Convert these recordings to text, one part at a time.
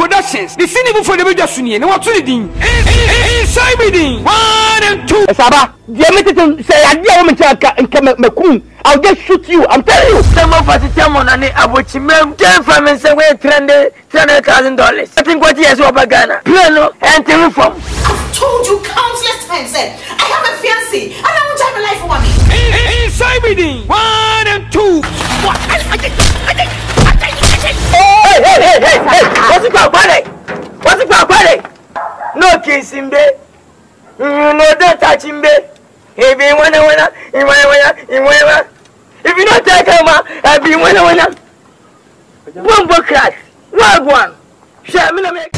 Productions. The cinema for the video sunny. No what to din. Inside me 1 and 2. Saba, the meeting say I dear woman Makun. I'll just shoot you. I'm telling you. Some of us tell me that Abuchimem came from and say we're $300,000. I think what he has over Ghana. Piano and telephone. I've told you countless times that I have a fiancé and I won't have a life for me. Inside me 1 and 2. Hey! What's it called, buddy? What's it called, buddy? No kissing, babe. No, don't touch him, babe. If you wanna, if you don't take him, I'll be winner. One book class, one. Share me, make.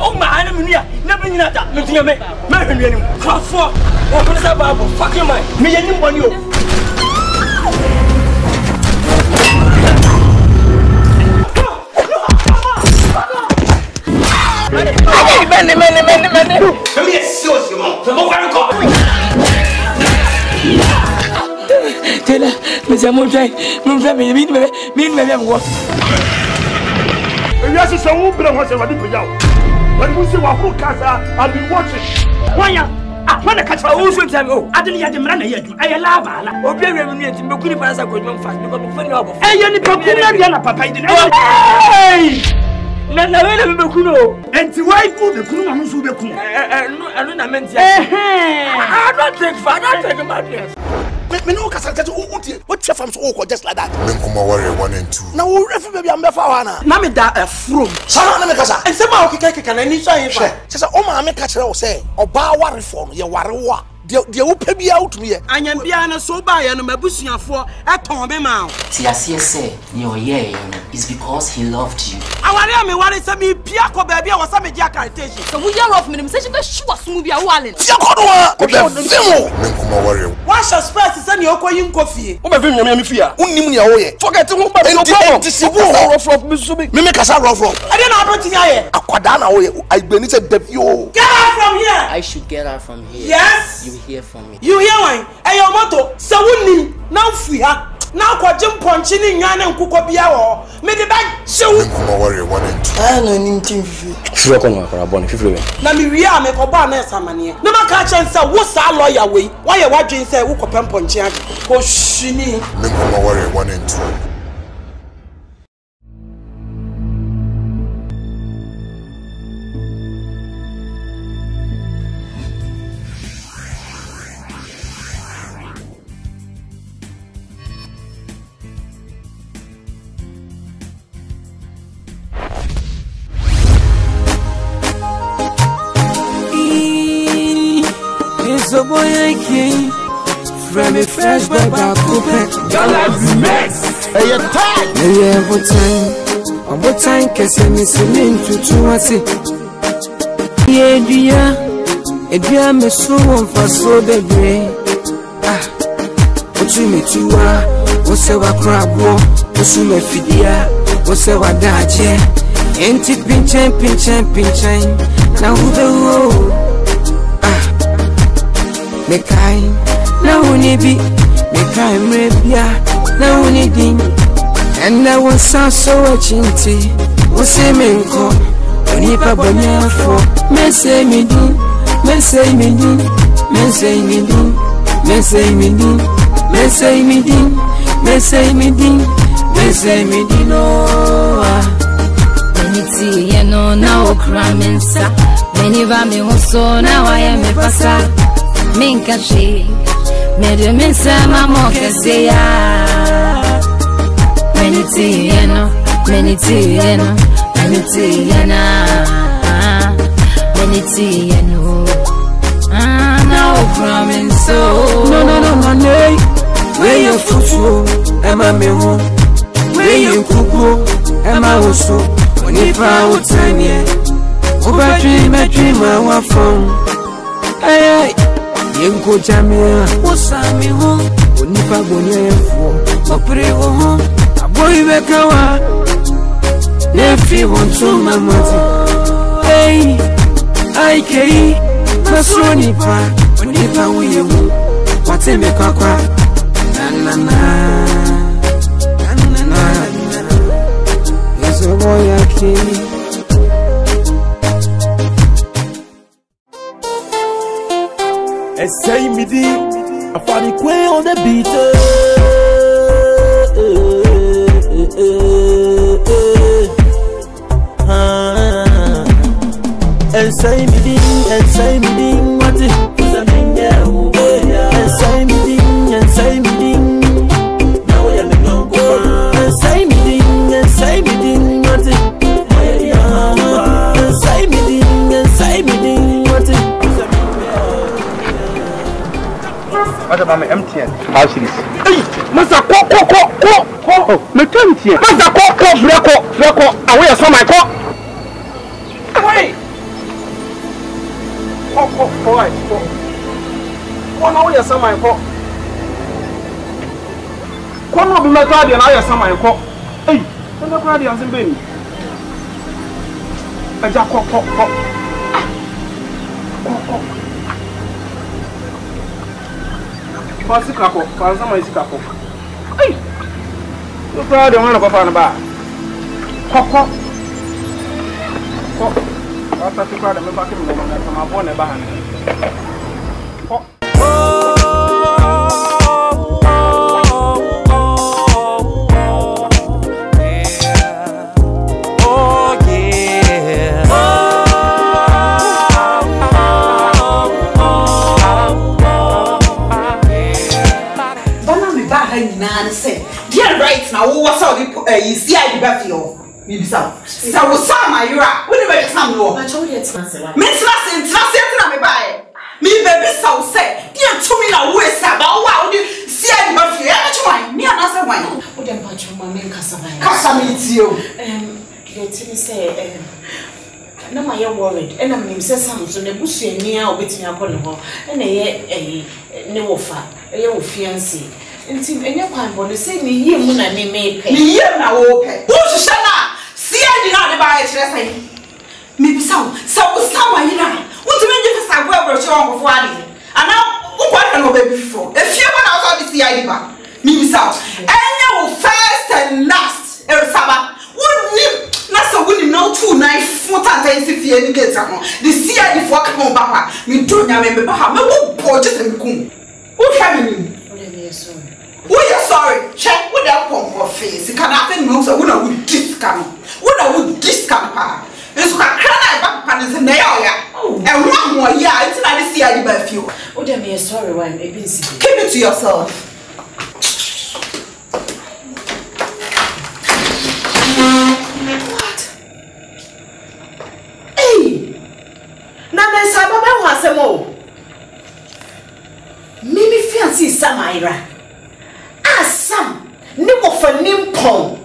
Oh, my enemy, never knew that. Nothing of me. Marry me. Craft for. What is that Bible? Fuck your mind. Me and you want you. Many. Let me see you, man. Taylor, Miss Amonjay, Yes, it's a woman who has a when we see what who I'll be watching. Why? When I catch my own swim time, I didn't have the man yet. I love her. Or be a minute to be good as I could fast because of the hey, any papa. Hey! Nana, and to why put the Kuna who be cool. I don't take my dress. Me no kasa kasa what chef am so just like that. Me kuma worry 1 and 2. Na wo refi baby am be fa wana. Na me da from. Sama na me kasa. Ese ma o keke na ni so yin fa. Say o ma me ka kire wo say oba ware for no ye ware wo a. De wo pa bia out me. Anyam bia na so ba ye no mabusuafo eton be ma. Ti asie say you ye is because he loved you. Aware me ware say me pia ko ba bia wo say me dia cartation. So we are off me say she be sure sumu bia wale. Ti akodo wa. Ko be fimo. Me kuma worry. What shall space say you koyin coffee? O be fim nyame me fia. Unnim ne wo ye. Forget who ba so problem. Me kasa rough. I don't know about you. Akwada na wo ye. Agbeni say devio. Get out from here. I should get out from here. Yes. You hear from me. You hear one? Hey, your motto. So wunni now free ha. Now kwa jim ponchi ni nwane nkuko bia wo. Me de bag show. Me kuma worry 1 and 2. Ah no nim tin fifi. Sure ko no akara boni fifi we. Na me wi a me ko ba na esamane. Na maka chen say wo sa lawyer we. Why you wadwen say wo ko pem ponchi age. Ko shini. Me kuma worry 1 and 2. So boy I came from a fresh boy back open. Your life mess. Hey, you're tired. Hey, what time can say me selling to what's it? Yeah, dear, me so on for so the gray. What you me to what's our crab war? What's you me fidia? What's our daje? Ain't it pinching? Now who the road? Mekai na unibi mekai mrebia na unidin and I was so chinti wose menko onipa bonyafo mese midin oh Beniti ye no na okra mensa meni va me hoso na wa ye me pasa Minka she, me do me say my mom can say ya. Meniti yeno, now promise so. No, where you fufu, Emma me home. Where you kuku, Emma also. When you found Tanya, over dream I want from. Hey. Yenko jamia wasami ho onipa bonyefo opre wo ho aboy bekawa nefi wonto mamati hey ai kei masoni pa onipa wiye mu Wati me kwakwa na na Yeso boy akini Say me di I find it quay on the beat And say me di what it and say me di and say me di now we are the no and say me di what it and say me di what it Masa mama MTN. How she is? Hey, masa ko. Me MTN. Masa ko freko. Awe ya so my ko. Wait. Ko. Ko na we ya so my ko. Ko no bi me ka dia na ya so my ko. Hey, ko ka dia nsin be ni. Aja ko. Sikako, fansa mai sikako. Ai. To pra de wana papa na ba. Koko. Ata to pra de me ba ke me na ma bo na ba han. Ko. Dear right now, what's all you see? I got you. Maybe so. So, Sama, you're right. We never come no. I told you it's not so. Miss Lassin, me by me, baby, so say, dear to me, now, where's about what you see? I got you. I'm me another one. Put them patch on my name, Cassam, it's you. Let me say, no, my worried, and I'm says something, so the bush near waiting upon her, and a no offer, a young fiancé. Nti enye kwan bo say ni yie mu na ne mepe ni yie na wo pe wo hihye na see adi na de ba e kire sai me bi saw wa yira wo ti menje fa sagwa abroche won kofo adi ana wo kwa na oba bi fo e fie ba na wo di see adi ba me bi saw enye wo first and last e saba wo ni na so wo ni no 2 9 fo tata isi fie ni geta no the see adi fo ka mo ba ha me do nya me ba ha me wo bo je se me kum wo hwa me ni who you sorry? Check with that pump of face. You can happen moves. I wouldn't discount. Wouldn't discount her. It's got cranny back panels in the area. And one more year, it's not the CID by few. Oh, damn me, sorry, why I'm busy. Keep it to yourself. What? Hey! Now there's a baby who has a mo. Mimi fiancé Samaira. Sam, never for Nimpon.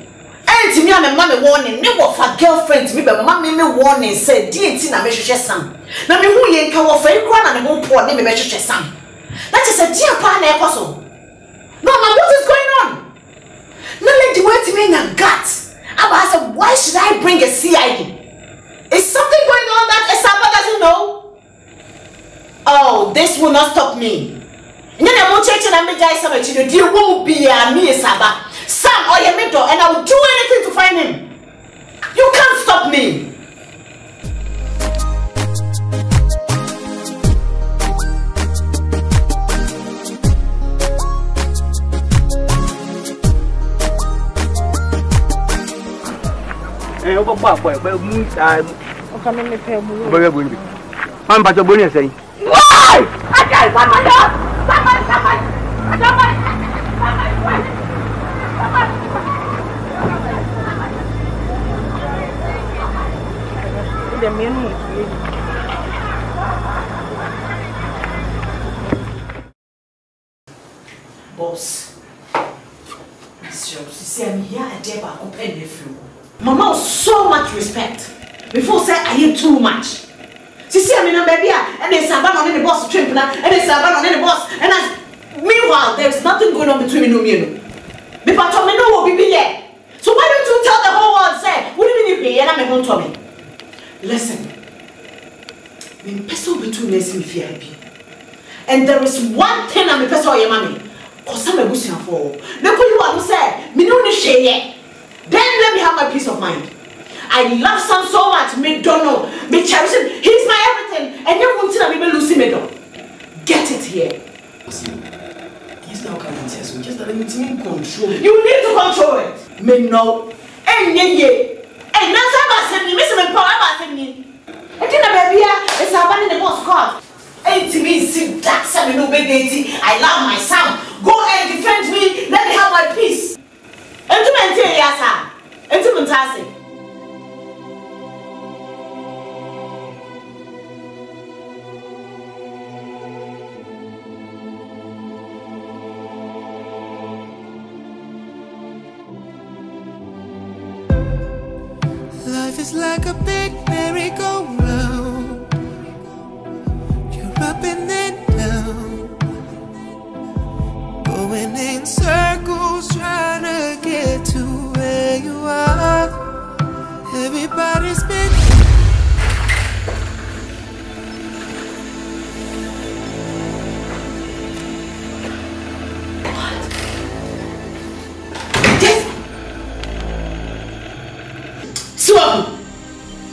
And me and mammy warning, never for girlfriend, me, but mammy warning said, dear Tina, measure some. Now, me who ain't come off a crown and won't pour name measure some. That is a dear partner apostle. No, what is going on? No, let the word to me in a gut. I said, why should I bring a CID? Is something going on that Esaba doesn't know? Oh, this will not stop me. Nene mo cheche na meja Isaba chido di won't be a me Esaba. Sam or your mentor, and I will do anything to find him. You can't stop me. Eh, obo pa po e pe mu o ka me pe mu. Bo ye bo ni. Am ba to bo ni eseyin. Why? Ajay, Samaya! The menu. Boss, see, I'm here at Deba open the floor. Mama has so much respect. Before say I hear too much. See, I'm in a baby, and there's a ban on the boss trip, and there's a ban on the boss, and meanwhile, there's nothing going on between me and you. Because Tommy will be here. So why don't you tell the whole world, say, what do you mean you pay? And I'm going to Tommy. Listen, when person between us in VIP, And there is one thing I'm a person or your mommy. Cause I'm a bush for. Look what you want to say. Me no share. Then let me have my peace of mind. I love Sam so much. Me don't know. Me cherish him. He's my everything. And you won't see me losing me though. Get it here. He's not coming here, so just let me control. You need to control it. Me no. Hey, Hey, now somebody me, Miss Me. I think baby, it's happening in the boss court. Hey, to me, see that son, no baby. I love my son. Go and defend me. Let me have my peace. And to maintain, yes, sir. And to maintain. Life is like a big merry-go-round. You're up and then down, going in circles, trying to get to where you are. Everybody's been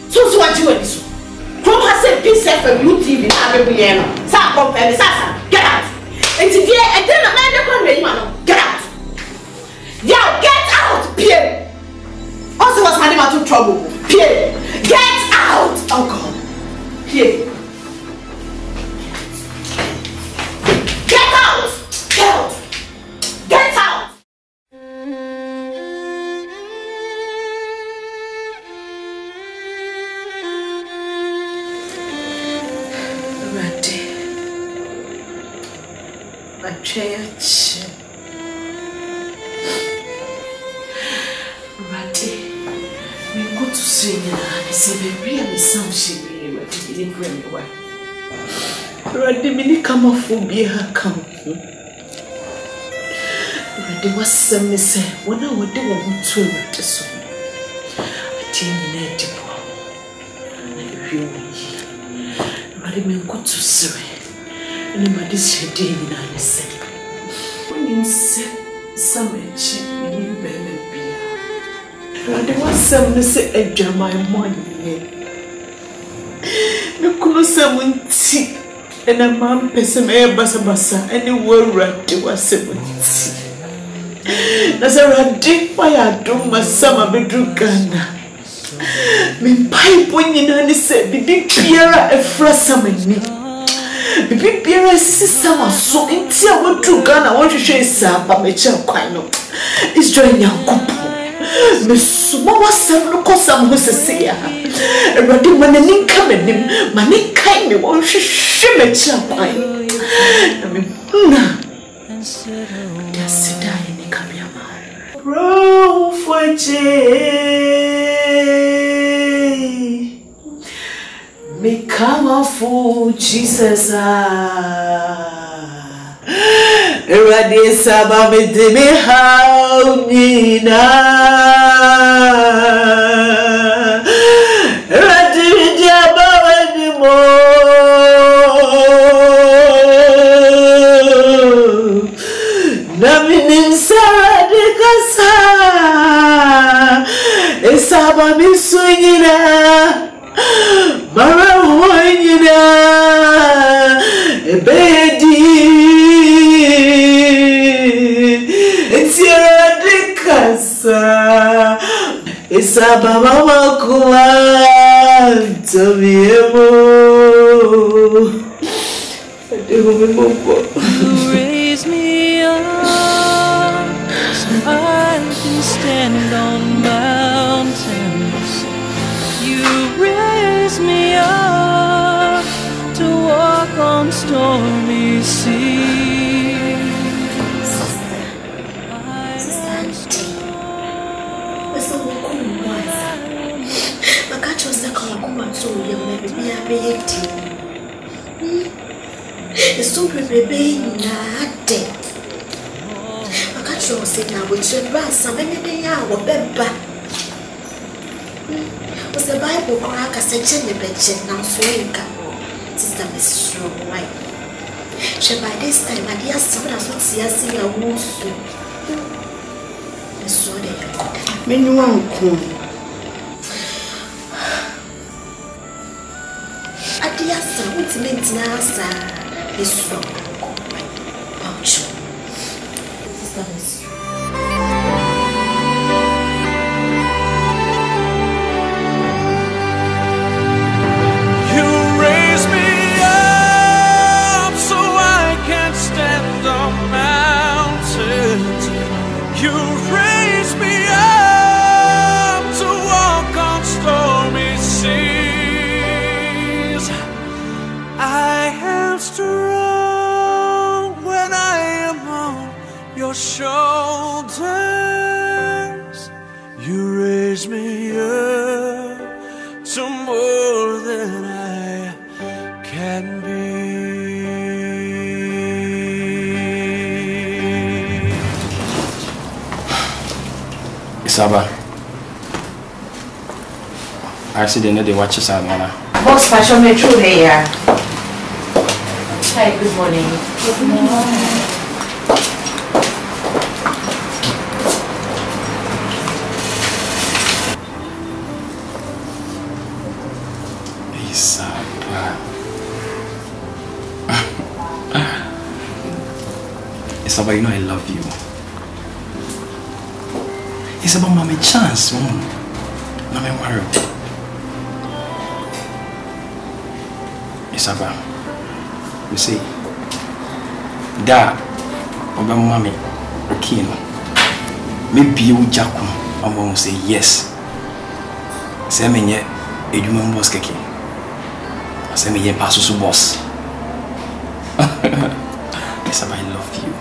So what you want? From has said peace for you TV na be we no. Sa come and sa get out. And today and then a man dey come me man. Get out. Yeah, get out. Pierre. Also was my to trouble. Pierre. Get out. Oh God. Pierre. Get out. Get out. Get out. Church. Rati, we go to sing and say, baby, I'm some shit. Rati, didn't bring me away. Rati, mini come off for be her come. Rati was some say, when I would do a good to it. So I change in a depot. Rati, me go to sing. Anybody said, David, I said, when you said, some cheap, you better be. There was some to say, Edgar, my money. You could someone tea, and a man person, a bassa, and you were right to was 70. That's a radic by a drum, my summer bedroom gunner. Me pipe when you know, said, be big Pierre, a frosome in me. Bibi Pierre sister so inti a wontu Ghana won hwehwe sa ba me che kwan no is join Yankopo me suma wasam no kosam ho sese ya Ewade manani kamenim mani kai me won hwehwe me che kwan na me na yasida ni kamya ma bro me come for Jesus Ewade saba me de me how nina Ewade me diaba wani mo na minisara de kasa esaba me sunyina Mara hoyina ebedi etiara dikasa esaba mama kuwa tabiemo raise me up so I can stand on mountains. You raise me up to walk on stormy seas. Was the Bible crack as a chin bench now swing? Sister Miss Strong, right? She by this time, my dear son, as what she has seen a wolf. So there. Many one come. A dear son, what's meant now, sir? Is so about you. Sister is shoulders, you raise me up to more than I can be. Isaba, I see the watch us out, Mama. Boss, fashion me through here. Hi, good morning. Good morning. Isaba, you know I love you. It's about mommy chance, Mommy worry. Isaba, you see, Dad, Oba mommy, okay, maybe you Jackum, I'm going to say yes. Say me ye, Edumon boss keke. Say me ye Pasusu boss. Isaba, I love you.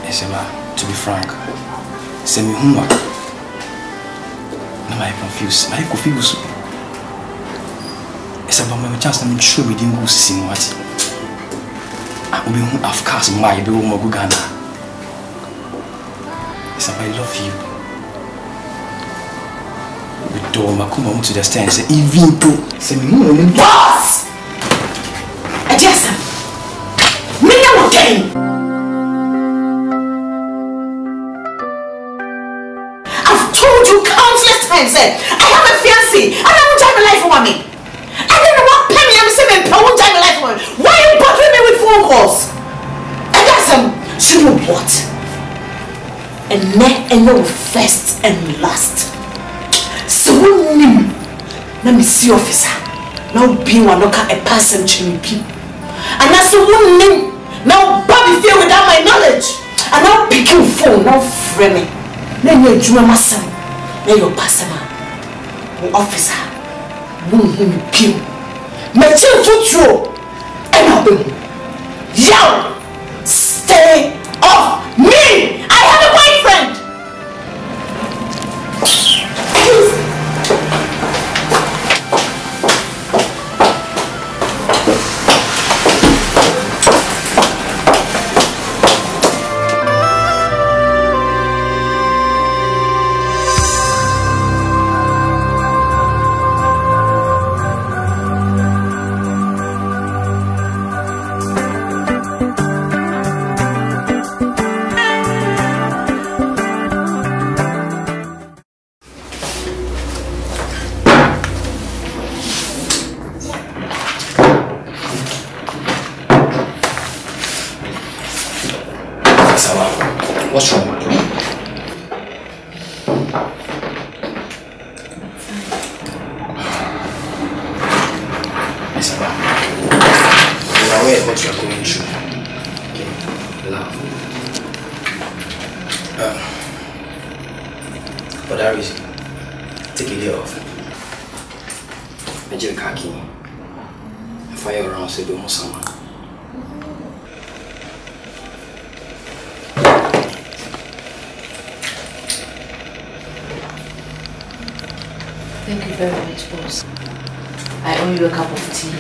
Isaba, to be frank, send me homework. Now I'm confused. I'm confused. Isaba, my chance to make sure we didn't go see what. I will be home, of course, my baby, my good Ghana. Isaba, I love you. We don't come to the stand. Say, even to send me home. Boss! Adjust. Me no again. I have a fiancé. I don't drive my life for me. I don't know what penny I'm saying. I won't drive my life for me. Why are you bothering me with phone calls? And that's you know what? And no first and last. So let me see officer. Now be one look at a person to me people. And that's the one name. Now Bobby fear without my knowledge. And now pick your phone. Now frame me. Then you do my son. Then your pastor. Officer, you my chill and I'll be yo, stay off me. I have a boyfriend. What's wrong? Isaba, you're aware of what you're going through. Okay, love. For that reason, take a day off. I just khaki. Fire around, say, do more summer. Thank you very much, boss. I owe you a cup of tea.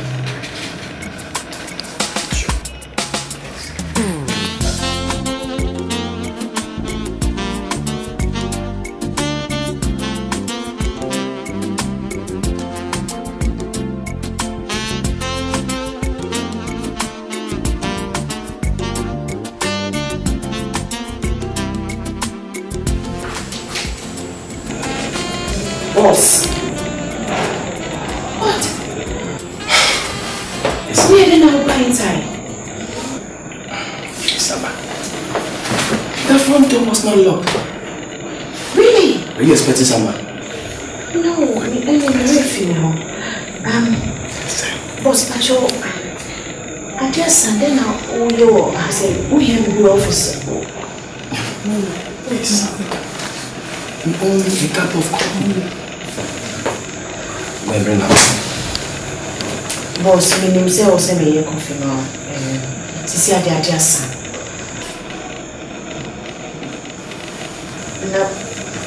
Boss. What? We didn't know by inside. Isaba. The front door was not locked. Really? Are you expecting someone? No, I'm very female. Boss, Pacho, I just and then I said, we have a good officer. Please. I'm only a cup of coffee. My brain house. Boss, me name say also me coffee now. Sisi ade adjust. Na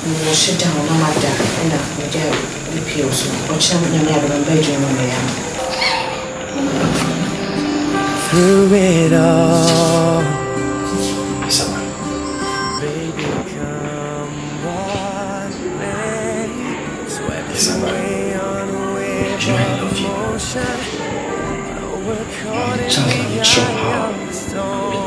mo shut down na mada na mo dey repeal so. Ocha na me ado bedroom na ya. Through it all. Isaba. Baby, come what may. Swept away on a wave of emotion. We're caught in the eye of the storm.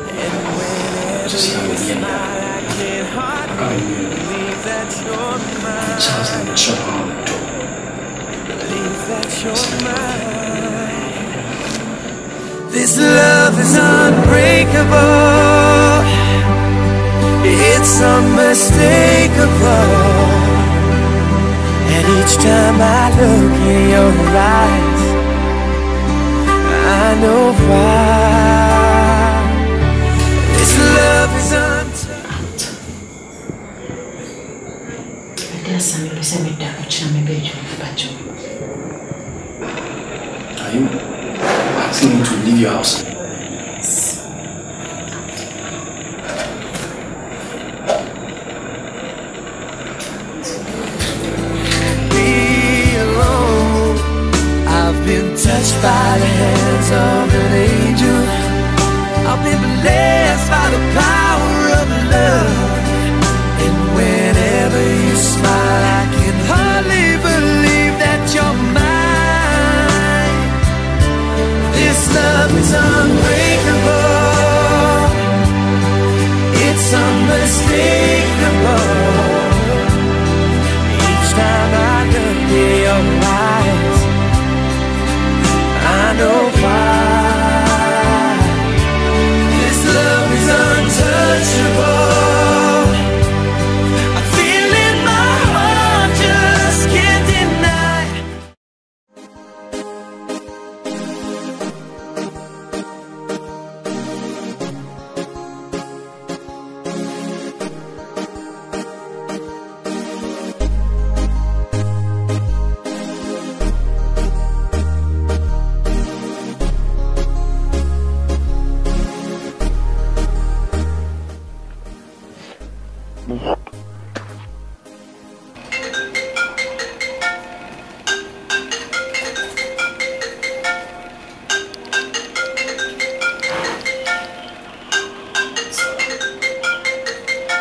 And whenever you smile, I can't hardly believe that you're mine. Believe that you're mine. This love is unbreakable. It's unmistakable. And each time I look in your eyes, I know why. This love is untouched. There's something to me that watch na me bedroom, Pacho. Are you asking me to leave your house? Be alone. I've been touched by the hands of an angel. I've been blessed by the power of love. And whenever you smile, I can hardly believe that you're mine. This love is unbreakable. It's unmistakable. Each time I look in your eyes, I know why. This love is untouchable. I feel in my heart, just can't deny.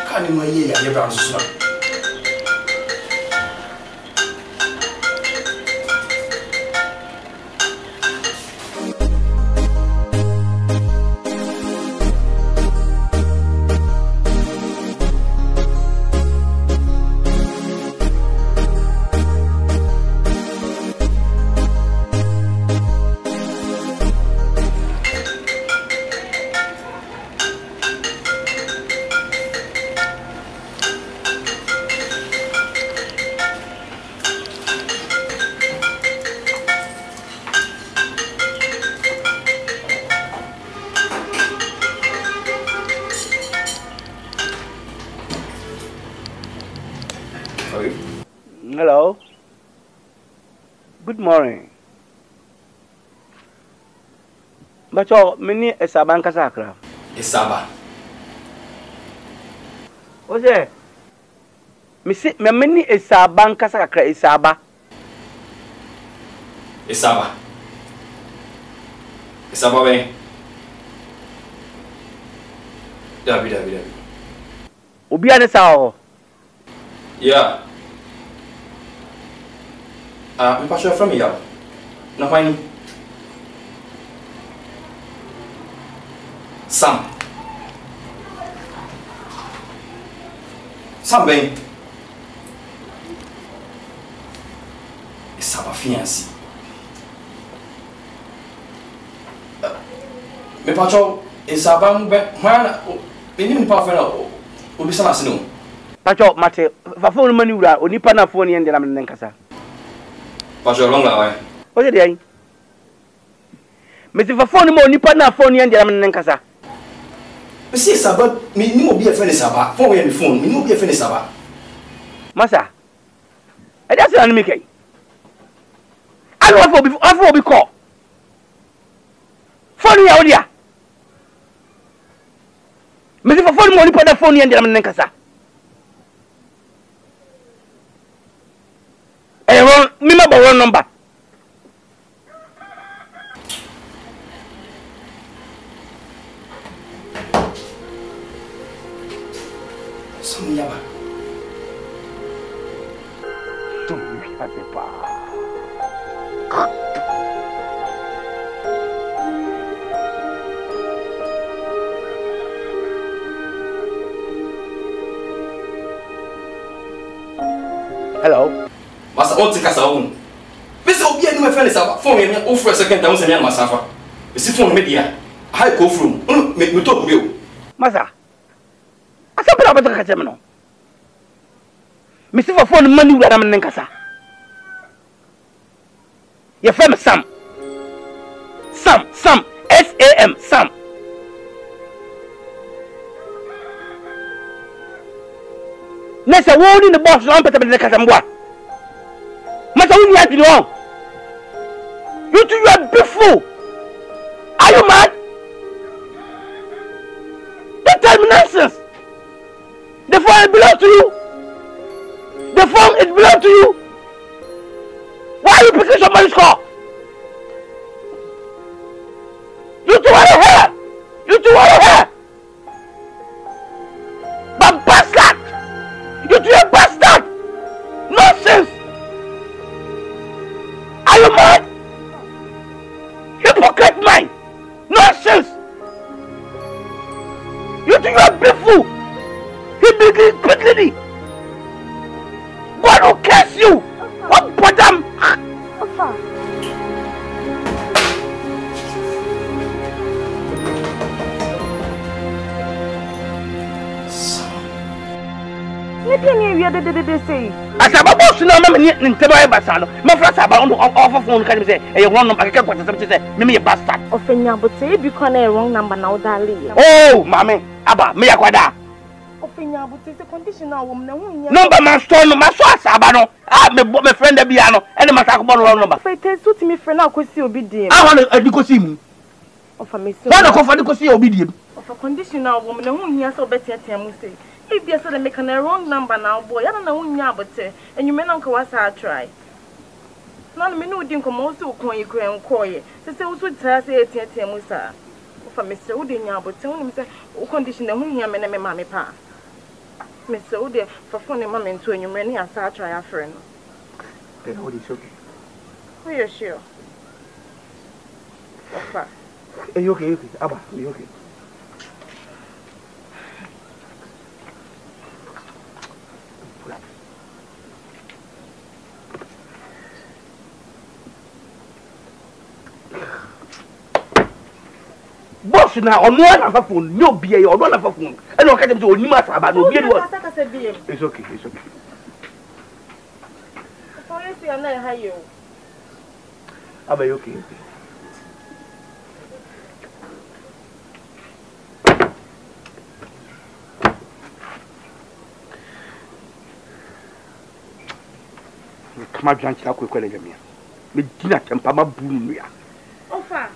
Can't even hear you. You're slow. Hello. Good morning. Bacho, mini Esaba Nkasakra. Esaba. What's it? Mini Esaba Nkasakra Esaba. Esaba. Esaba bem. Dabi. Obi ane sao. Yeah. Me passou from here. Não vai. Sam bem. fiancé. Me pacho esaba mbe hwana ni pa fena obi sana sino. Pacho mate fa phone mani wura onipa na phone ye ndela men nkasa. Pacho long la wa. O je dey. Me ti fa phone mo onipa na phone ye ndela men nkasa. Me si esaba ni mo bi e fena esaba. Phone ye mi phone, ni mo bi e fena esaba. Masa. E dey say anime kai. Alo afọ obi call. Phone ya odia. Me si fa phone mo onipa na phone ye ndela men nkasa. Remember one number. Some yaba. Hello. Masa on tika sa on. Bese obi anu me fele sa phone me o for second time se me na masafa. Bese phone me dia. Hi go from. Me to obi o. Masa. Asa bra ba ka chema no. Me si for phone mani wura na men nkasa. Ye fam Sam. Sam SAM Sam. Nessa wo ni the boss no pete be nkasa mboa. Masa wuni adwene ho. You two you are beautiful. Are you mad? Don't tell me nonsense. The phone belongs to you. The phone is belongs to you. Why are you picking somebody's call? You two are here. You two are here. But bastard. You two are bastard. Nonsense. Are you mad? Hypocrite mind! Nonsense! You think you are beautiful? He begins quickly. God will curse you! What bottom? Asaba boss na mama ni nteba e basalo. Me fra saba on offer phone kan me say e wrong number ka kwata say me ye bastard. Ofenya bote e bi kwa na wrong number na odale. Oh, mama, aba me yakwada. Ofenya bote se conditional wom na hunya. Number man store no, ma so asaba no. Ah me friend da bia no. E ma ta ko wrong number. Fe te suit me friend na kosi obi die. Ah wana adikosi mu. Ofa me so. Wana ko fa adikosi obi die. Ofa conditional wom na hunya so betia mu say. If you said make a wrong number now, boy, I don't know when you're but and you may not go as I try. None me no didn't come also coin you and coy. So also tell say at Musa. For Mr. Udin, but tell him, say, condition the whom you may mammy pa. Mr. Udia for funny mammy to you many as I try a friend. Then what is okay? We are sure. You okay, Abba, you okay. Boss na ono na fa phone no bia ye ono na fa phone e no ka dem so onima asaba no bia do. It's okay, it's okay. Police am na hayo. Aba you okay? Kama branch la ko kwele jamia. Me dina tempa ma bunu ya. Ofa.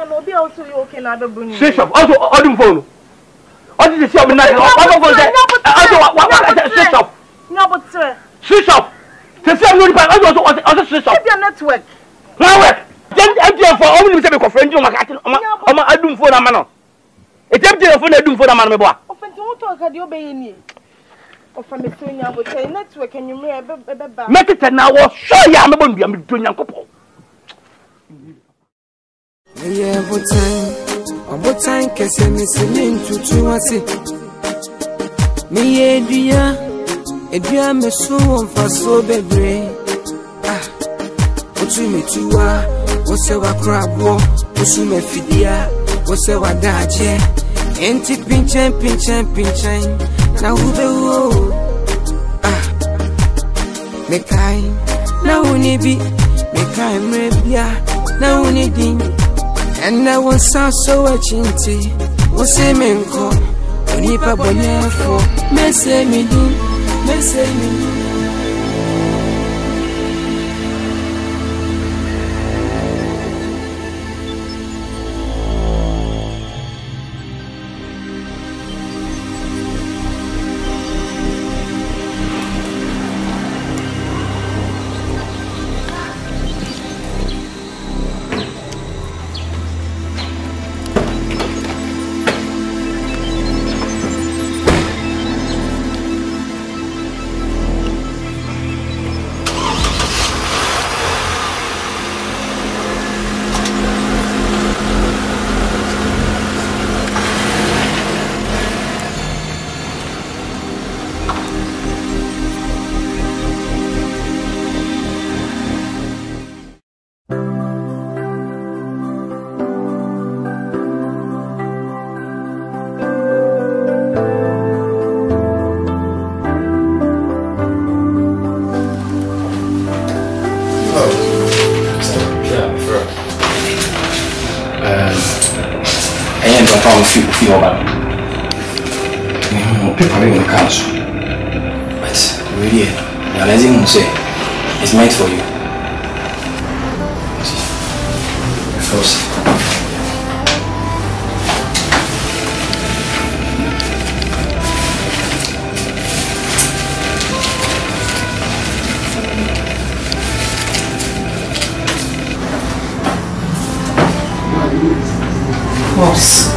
No be also you okay na be bruni. Switch off. Also on phone. What did you say on night? What phone say? Also switch off. No but sir. Switch off. Say say no by also switch off. If your network. No work. Then MTN for only say be friend you makati. Oma adum phone ama no. E MTN phone adum phone ama no me boa. Ofenti wo to aka de obeye ni. Ofa me so nya but say network enyu me be ba. Make it na wo show ya me bon bia me do nyankopon. Yeah, what time? Kese me singing to wasi. Me Edria me so on for so bebre. Otu me tuwa, wose wa krabo, osu me fidia, wose wa daje. Enti pinchen, na ube wo. Me kai, na unibi, me kai mrebia, na unidi. And I was so a chinty, wose me nko, onipa bonyefo, me se mi di. Message me. Feel about it. People are in the council. But really, realizing it's meant for you. First. Boss.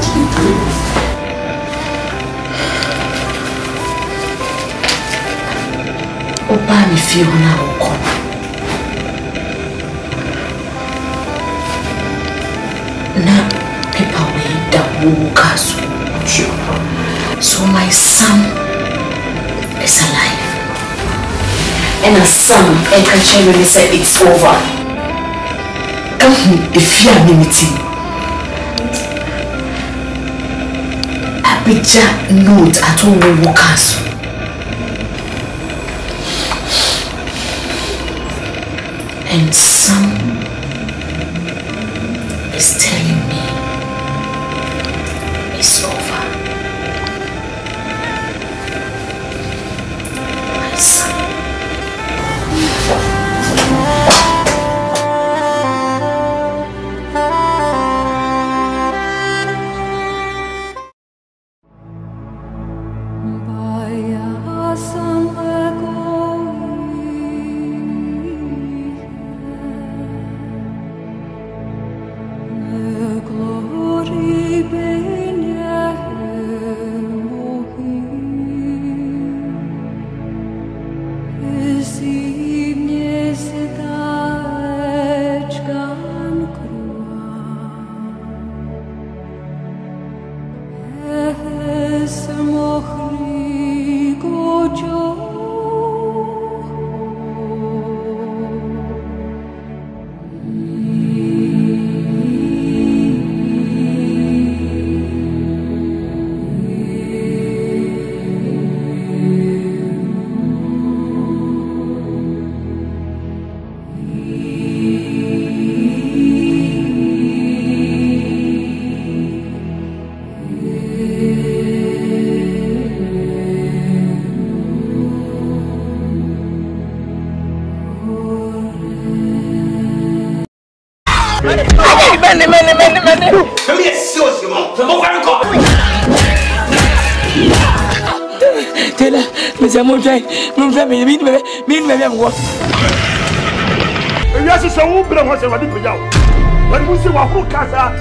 Opa mi feel na oko. Na people we that walk us. So my son is alive. And a son, and can really say it's over. Come if you are limiting. Abija note at all we walk us. And some is telling me it's over. My son.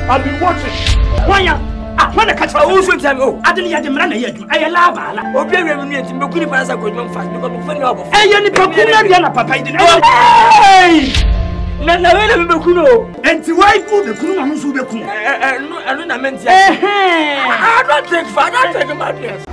I've been watching. When I catch my own swim time, I didn't get the man. I allow or be able to make good fast. I could not find because of funny over. Hey, you need to be papa. Hey! And to why put the crew on the crew? I don't take my dress.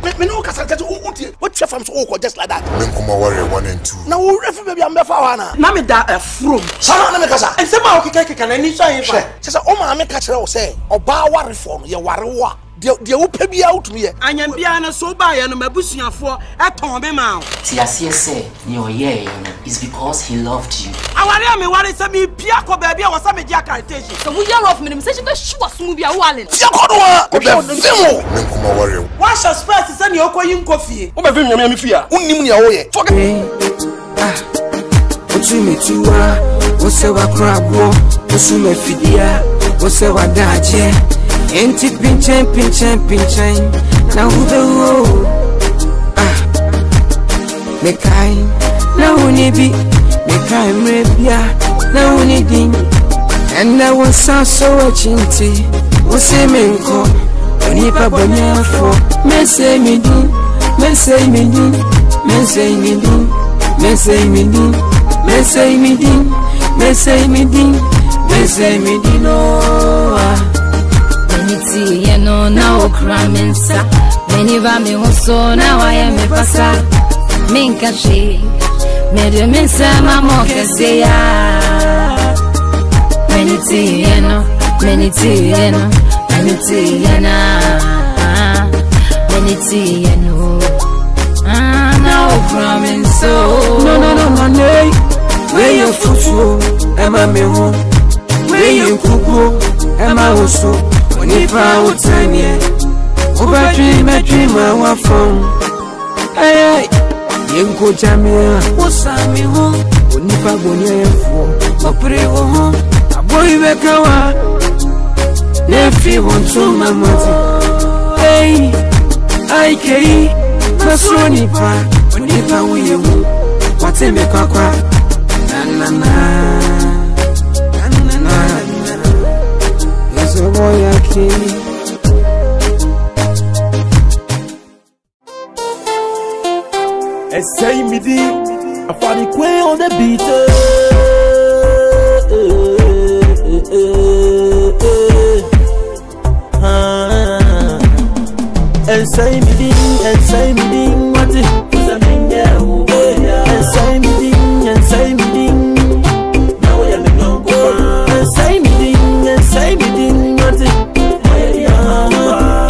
Me no kasa kasa what chef am so just like that. Me kuma warrior 1 and 2. Na wo refi baby am be fa wa na. Na me da from. Sana na me kasa. En se ma o keka na ni so yin fa. Se o ma me ka kire wo se oba ware fo no ye ware wo. De wo pa bia utumi ye. Anyam bia na so ba ye no mabusuafo eton be ma. Ti asie se ni oye is because he loved you. Aware me ware se me pia ko ba bia wo sa me dia cartation. So we hear of me say she be sure so bia wo ale. Ti ko do wa ko be vimo. Me kuma warrior. Wa sha space se ni okoyin kofie. Wo be vimo me fia. Unnim ne wo ye. Otumi tuwa wo se wa krabo wo su me fidia wo se wa daje. Enti pinchen na ubewo mekai na unibi mekai mrebia na unidin enda wonsa so achinti wosemenko onipa bonyafo mesei midin Meniti yeno na okramensa meni va me hoso na wa ye me pasa minka she me de mensa mamo keseya meniti yeno na okramenso no where you fufu ema me ho where you kuku ema hoso Onipa utanye Uba dream wa phone Ay Yenko jamia Usami ho Onipa bonya yefo Opre wo ho Aboy bekawa Nefi wonto mamati Hey Ay kei Masro nipa Onipa uyewu Wateme kakwa Na Say me di, I find it quay on the beat. And say me ding, what it? And say me ding. Now we are the young boy. And say me ding, what it?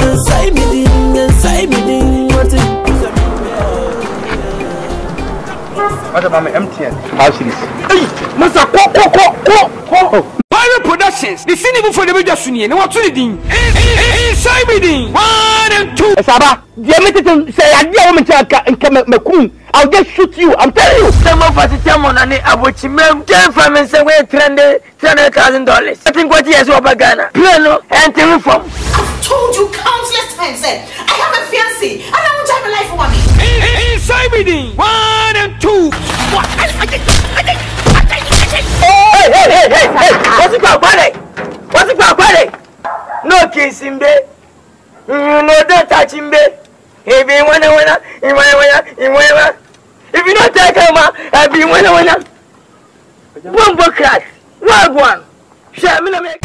And say me ding, what it? What about my MTN? How she is? Hey, Masa ko. Pirate Productions. The cinema for the video sunni. No what to din. Inside me din. 1 and 2. Saba, the meeting say I dey woman take me kun. I'll just shoot you. I'm telling you. Some of us tell me na abochi me. Came from and say we $300,000. I think what years over Ghana. Plano and from. I've told you countless times that I have a fiancé and I want to have a life for me. Inside me din. 1 and 2. Hey. What's it about? No kissing, babe. No, don't touch him, babe. If you wanna, if you don't take him, I'll be winner. One book class. One. Shall me make.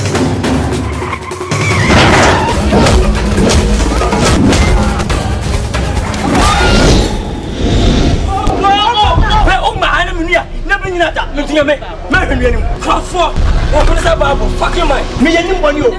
Fucking mind. Me and you want you.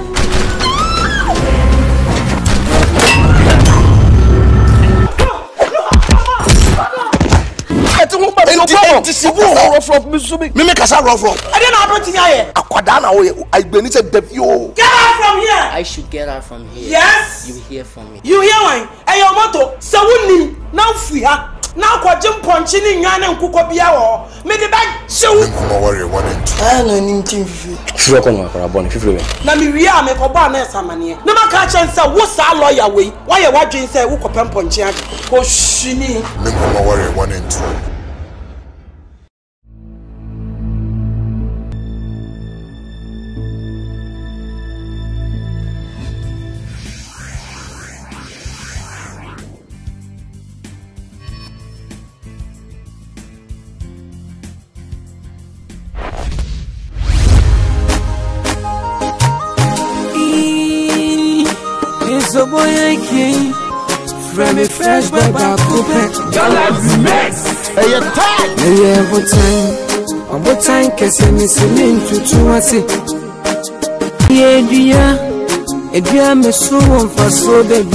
Me kasa rough. I didn't know about here. Akwada na wo I gbeni say devio. Get out from here. I should get out from here. Yes. You hear from me. You hear why? Hey, your motto. So we now free her. Now kwa jim ponchi ni nwane nkuko bia wo. Me de ba chew. Kuma warrior 1 and 2. Ah no ni tim fifi. Firo ko no akara boni fifi we. Na mi wi a me ko ba na esamane. Na ma ka chen say wo sa lawyer we. Why you wadwen say wo ko pem ponchi age. Ko shini. Kuma warrior 1 and 2. So boy I came from me fresh boy back coupe. Galaxy Mix. Hey, you're tight. Hey, every time, kese me swimming to wasi. Yeah, dear, me so on for so baby.